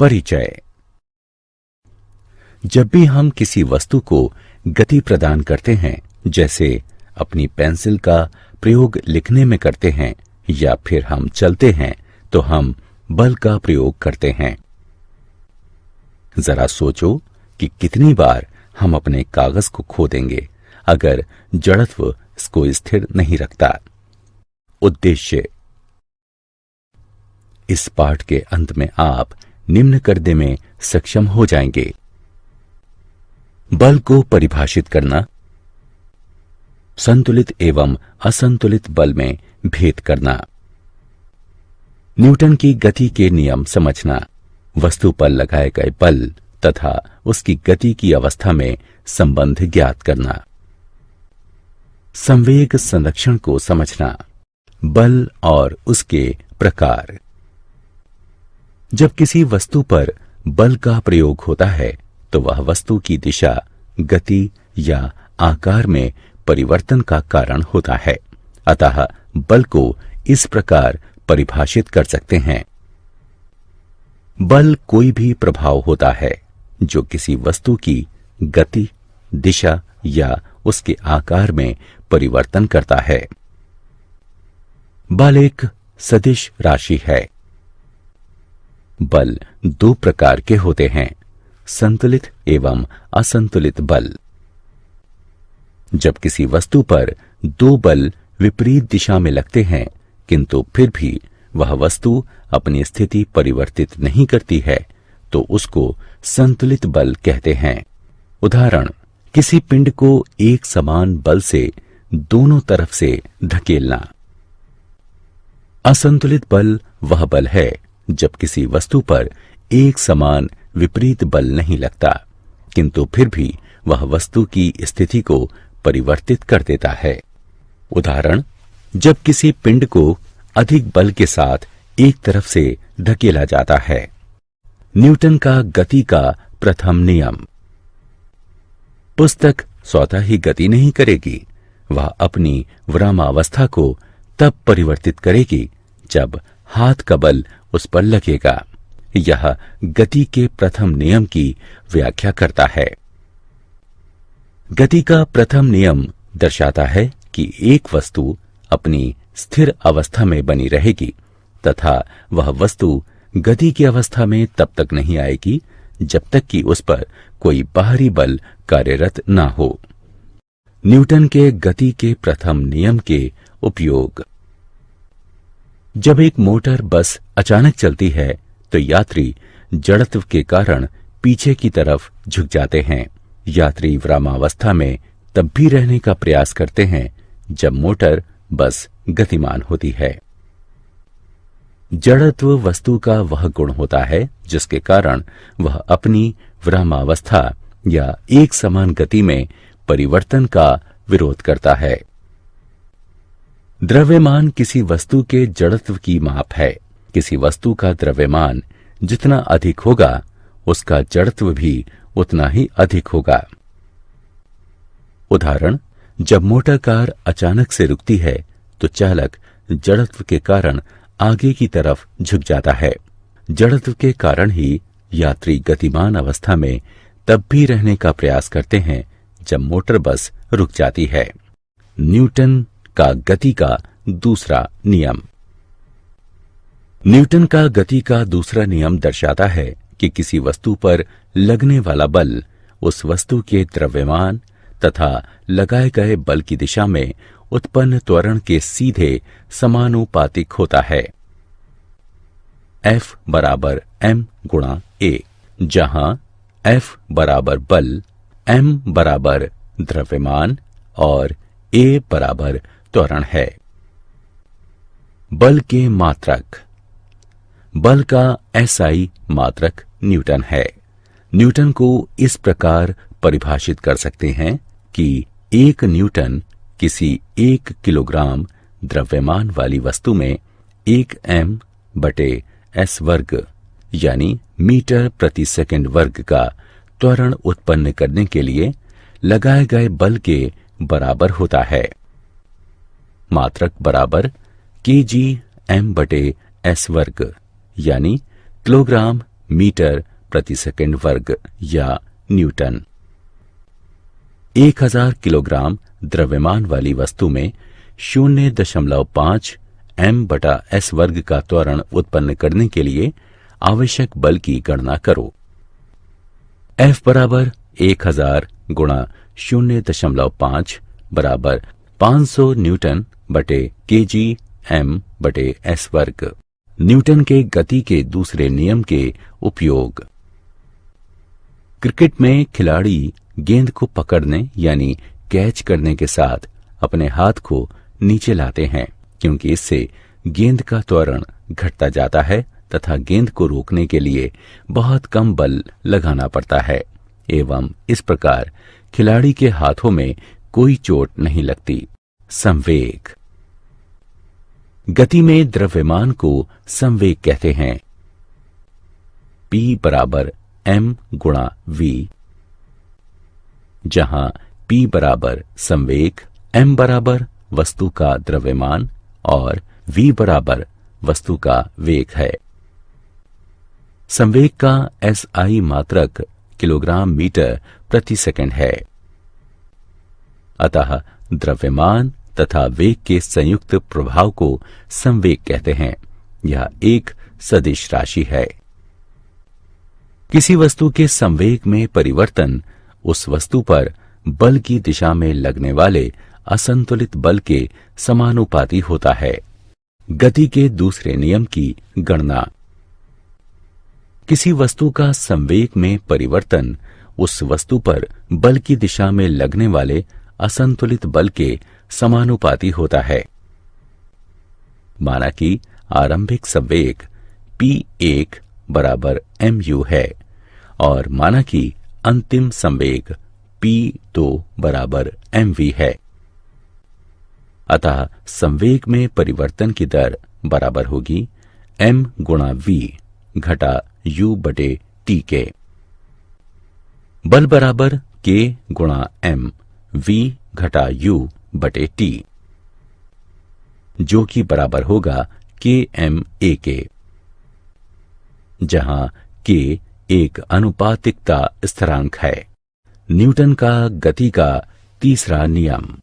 परिचय। जब भी हम किसी वस्तु को गति प्रदान करते हैं, जैसे अपनी पेंसिल का प्रयोग लिखने में करते हैं या फिर हम चलते हैं, तो हम बल का प्रयोग करते हैं। जरा सोचो कि कितनी बार हम अपने कागज को खो देंगे अगर जड़त्व इसको स्थिर नहीं रखता। उद्देश्य। इस पाठ के अंत में आप निम्न करने में सक्षम हो जाएंगे। बल को परिभाषित करना, संतुलित एवं असंतुलित बल में भेद करना, न्यूटन की गति के नियम समझना, वस्तु पर लगाए गए बल तथा उसकी गति की अवस्था में संबंध ज्ञात करना, संवेग संरक्षण को समझना, बल और उसके प्रकार। जब किसी वस्तु पर बल का प्रयोग होता है तो वह वस्तु की दिशा, गति या आकार में परिवर्तन का कारण होता है। अतः बल को इस प्रकार परिभाषित कर सकते हैं। बल कोई भी प्रभाव होता है जो किसी वस्तु की गति, दिशा या उसके आकार में परिवर्तन करता है। बल एक सदिश राशि है। बल दो प्रकार के होते हैं, संतुलित एवं असंतुलित बल। जब किसी वस्तु पर दो बल विपरीत दिशा में लगते हैं किंतु फिर भी वह वस्तु अपनी स्थिति परिवर्तित नहीं करती है, तो उसको संतुलित बल कहते हैं। उदाहरण, किसी पिंड को एक समान बल से दोनों तरफ से धकेलना। असंतुलित बल वह बल है जब किसी वस्तु पर एक समान विपरीत बल नहीं लगता किंतु फिर भी वह वस्तु की स्थिति को परिवर्तित कर देता है। उदाहरण, जब किसी पिंड को अधिक बल के साथ एक तरफ से धकेला जाता है। न्यूटन का गति का प्रथम नियम। पुस्तक स्वतः ही गति नहीं करेगी, वह अपनी विरामावस्था को तब परिवर्तित करेगी जब हाथ का बल उस पर लगेगा। यह गति के प्रथम नियम की व्याख्या करता है। गति का प्रथम नियम दर्शाता है कि एक वस्तु अपनी स्थिर अवस्था में बनी रहेगी तथा वह वस्तु गति की अवस्था में तब तक नहीं आएगी जब तक कि उस पर कोई बाहरी बल कार्यरत न हो। न्यूटन के गति के प्रथम नियम के उपयोग। जब एक मोटर बस अचानक चलती है तो यात्री जड़त्व के कारण पीछे की तरफ झुक जाते हैं। यात्री विरामावस्था में तब भी रहने का प्रयास करते हैं जब मोटर बस गतिमान होती है। जड़त्व वस्तु का वह गुण होता है जिसके कारण वह अपनी विरामावस्था या एक समान गति में परिवर्तन का विरोध करता है। द्रव्यमान किसी वस्तु के जड़त्व की माप है। किसी वस्तु का द्रव्यमान जितना अधिक होगा उसका जड़त्व भी उतना ही अधिक होगा। उदाहरण, जब मोटर कार अचानक से रुकती है तो चालक जड़त्व के कारण आगे की तरफ झुक जाता है। जड़त्व के कारण ही यात्री गतिमान अवस्था में तब भी रहने का प्रयास करते हैं जब मोटर बस रुक जाती है। न्यूटन का गति का दूसरा नियम। न्यूटन का गति का दूसरा नियम दर्शाता है कि किसी वस्तु पर लगने वाला बल उस वस्तु के द्रव्यमान तथा लगाए गए बल की दिशा में उत्पन्न त्वरण के सीधे समानुपातिक होता है। F बराबर m गुणा a, जहां F बराबर बल, m बराबर द्रव्यमान और a बराबर त्वरण है। बल के मात्रक। बल का SI मात्रक न्यूटन है। न्यूटन को इस प्रकार परिभाषित कर सकते हैं कि 1 न्यूटन किसी 1 किलोग्राम द्रव्यमान वाली वस्तु में 1 m/s वर्ग यानी मीटर प्रति सेकंड वर्ग का त्वरण उत्पन्न करने के लिए लगाए गए बल के बराबर होता है। मात्रक बराबर kg m/s वर्ग यानी किलोग्राम मीटर प्रति सेकंड वर्ग या न्यूटन। 1000 किलोग्राम द्रव्यमान वाली वस्तु में 0.5 m/s वर्ग का त्वरण उत्पन्न करने के लिए आवश्यक बल की गणना करो। F बराबर 1000 गुणा 0.5 बराबर 500 न्यूटन बटे kg m बटे s वर्ग। न्यूटन के गति के दूसरे नियम के उपयोग। क्रिकेट में खिलाड़ी गेंद को पकड़ने यानी कैच करने के साथ अपने हाथ को नीचे लाते हैं, क्योंकि इससे गेंद का त्वरण घटता जाता है तथा गेंद को रोकने के लिए बहुत कम बल लगाना पड़ता है एवं इस प्रकार खिलाड़ी के हाथों में कोई चोट नहीं लगती। संवेग। गति में द्रव्यमान को संवेग कहते हैं। P बराबर m गुणा v, जहां P बराबर संवेग, m बराबर वस्तु का द्रव्यमान और v बराबर वस्तु का वेग है। संवेग का SI मात्रक किलोग्राम मीटर प्रति सेकंड है। अतः द्रव्यमान तथा वेग के संयुक्त प्रभाव को संवेग कहते हैं। यह एक सदिश राशि है। किसी वस्तु के संवेग में परिवर्तन उस वस्तु पर बल की दिशा में लगने वाले असंतुलित बल के समानुपाती होता है। गति के दूसरे नियम की गणना। किसी वस्तु का संवेग में परिवर्तन उस वस्तु पर बल की दिशा में लगने वाले असंतुलित बल के समानुपाती होता है। माना कि आरंभिक संवेग P1 बराबर mu है और माना कि अंतिम संवेग P2 बराबर mv है। अतः संवेग में परिवर्तन की दर बराबर होगी m गुणा v घटा u बटे t के। बल बराबर k गुणा m v घटा u बटे t, जो कि बराबर होगा kma के, जहां k एक अनुपातिकता स्थिरांक है। न्यूटन का गति का तीसरा नियम।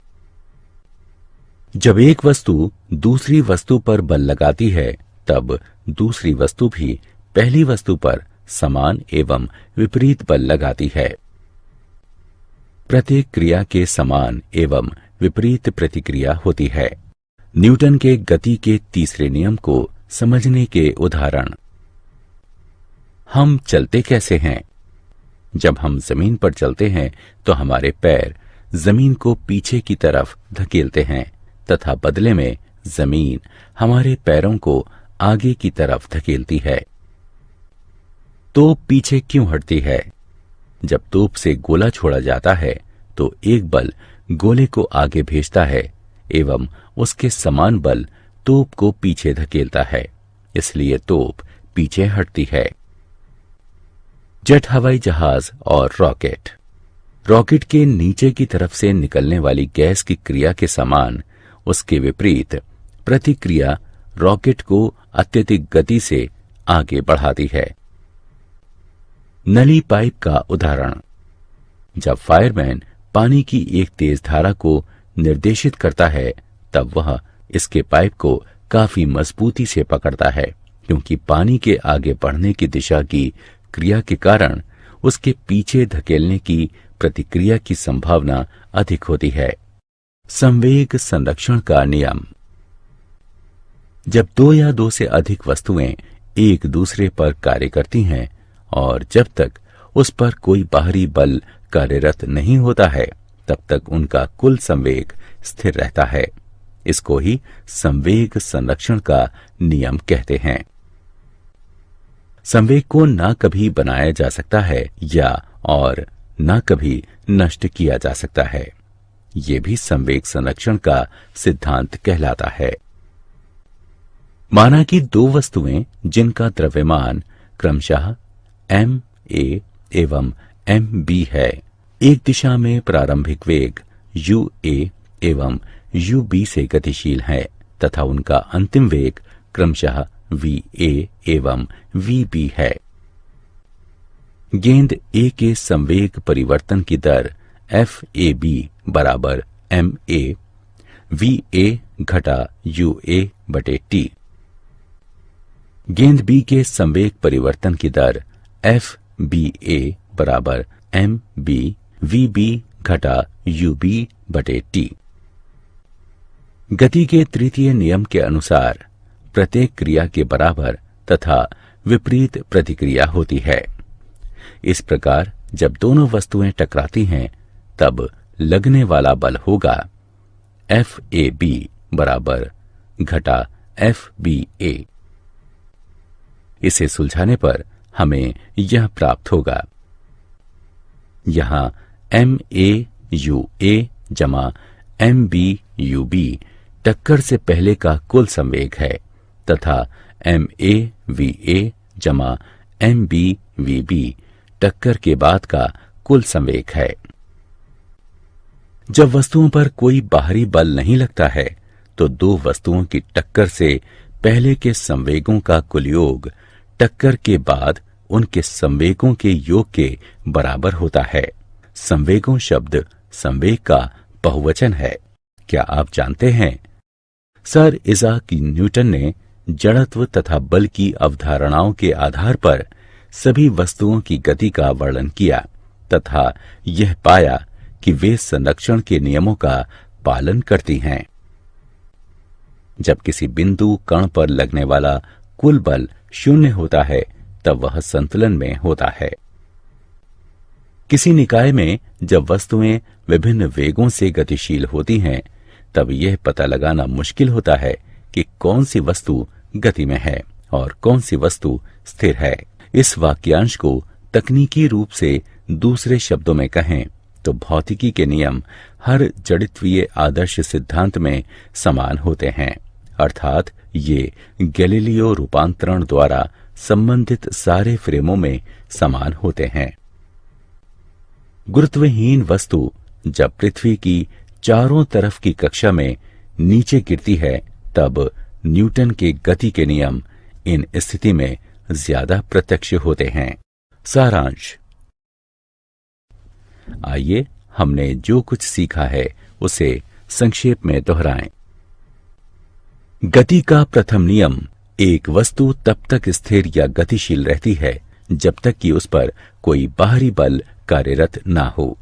जब एक वस्तु दूसरी वस्तु पर बल लगाती है तब दूसरी वस्तु भी पहली वस्तु पर समान एवं विपरीत बल लगाती है। प्रत्येक क्रिया के समान एवं विपरीत प्रतिक्रिया होती है। न्यूटन के गति के तीसरे नियम को समझने के उदाहरण। हम चलते कैसे हैं? जब हम जमीन पर चलते हैं तो हमारे पैर जमीन को पीछे की तरफ धकेलते हैं तथा बदले में जमीन हमारे पैरों को आगे की तरफ धकेलती है। तोप पीछे क्यों हटती है? जब तोप से गोला छोड़ा जाता है तो एक बल गोले को आगे भेजता है एवं उसके समान बल तोप को पीछे धकेलता है, इसलिए तोप पीछे हटती है। जेट हवाई जहाज और रॉकेट। रॉकेट के नीचे की तरफ से निकलने वाली गैस की क्रिया के समान उसके विपरीत प्रतिक्रिया रॉकेट को अत्यधिक गति से आगे बढ़ाती है। नली पाइप का उदाहरण। जब फायरमैन पानी की एक तेज धारा को निर्देशित करता है तब वह इसके पाइप को काफी मजबूती से पकड़ता है, क्योंकि पानी के आगे बढ़ने की दिशा की क्रिया के कारण उसके पीछे धकेलने की प्रतिक्रिया की संभावना अधिक होती है। संवेग संरक्षण का नियम। जब दो या दो से अधिक वस्तुएं एक दूसरे पर कार्य करती हैं और जब तक उस पर कोई बाहरी बल कार्यरत नहीं होता है तब तक उनका कुल संवेग स्थिर रहता है। इसको ही संवेग संरक्षण का नियम कहते हैं। संवेग को ना कभी बनाया जा सकता है या और ना कभी नष्ट किया जा सकता है। ये भी संवेग संरक्षण का सिद्धांत कहलाता है। माना कि दो वस्तुएं जिनका द्रव्यमान क्रमशः ma एवं mb है, एक दिशा में प्रारंभिक वेग ua एवं ub से गतिशील है तथा उनका अंतिम वेग क्रमशः va एवं vb है। गेंद ए के संवेग परिवर्तन की दर FAB बराबर MA VA घटा UA बटे T। गेंद बी के संवेग परिवर्तन की दर FBA बराबर MB VB घटा UB बटे T। गति के तृतीय नियम के अनुसार प्रत्येक क्रिया के बराबर तथा विपरीत प्रतिक्रिया होती है। इस प्रकार जब दोनों वस्तुएं टकराती हैं तब लगने वाला बल होगा FAB बराबर घटा FBA। इसे सुलझाने पर हमें यह प्राप्त होगा। यहां MAUA जमा MBUB टक्कर से पहले का कुल संवेग है तथा MAVA जमा MBVB टक्कर के बाद का कुल संवेग है। जब वस्तुओं पर कोई बाहरी बल नहीं लगता है तो दो वस्तुओं की टक्कर से पहले के संवेगों का कुल योग टक्कर के बाद उनके संवेगों के योग के बराबर होता है। संवेगों शब्द संवेग का बहुवचन है। क्या आप जानते हैं सर इज़ाक न्यूटन ने जड़त्व तथा बल की अवधारणाओं के आधार पर सभी वस्तुओं की गति का वर्णन किया तथा यह पाया कि वे संरक्षण के नियमों का पालन करती हैं। जब किसी बिंदु कण पर लगने वाला कुल बल शून्य होता है तब वह संतुलन में होता है। किसी निकाय में जब वस्तुएं विभिन्न वेगों से गतिशील होती हैं तब यह पता लगाना मुश्किल होता है कि कौन सी वस्तु गति में है और कौन सी वस्तु स्थिर है। इस वाक्यांश को तकनीकी रूप से दूसरे शब्दों में कहें तो भौतिकी के नियम हर जड़त्वीय आदर्श सिद्धांत में समान होते हैं, अर्थात ये गैलीलियो रूपांतरण द्वारा संबंधित सारे फ्रेमों में समान होते हैं। गुरुत्वहीन वस्तु जब पृथ्वी की चारों तरफ की कक्षा में नीचे गिरती है तब न्यूटन के गति के नियम इन स्थिति में ज्यादा प्रत्यक्ष होते हैं। सारांश। आइए हमने जो कुछ सीखा है उसे संक्षेप में दोहराएं। गति का प्रथम नियम, एक वस्तु तब तक स्थिर या गतिशील रहती है जब तक कि उस पर कोई बाहरी बल कार्यरत ना हो।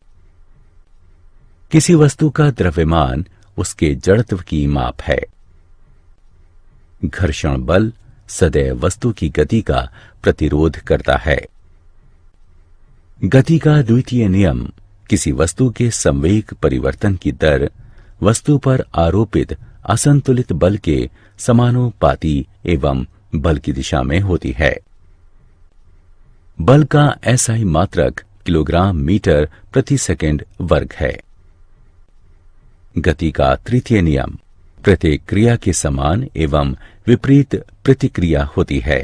किसी वस्तु का द्रव्यमान उसके जड़त्व की माप है। घर्षण बल सदैव वस्तु की गति का प्रतिरोध करता है। गति का द्वितीय नियम, किसी वस्तु के संवेग परिवर्तन की दर वस्तु पर आरोपित असंतुलित बल के समानुपाती एवं बल की दिशा में होती है। बल का SI मात्रक किलोग्राम मीटर प्रति सेकंड वर्ग है। गति का तृतीय नियम, प्रत्येक क्रिया के समान एवं विपरीत प्रतिक्रिया होती है।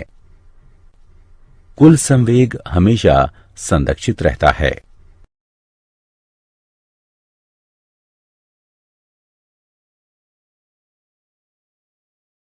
कुल संवेग हमेशा संरक्षित रहता है।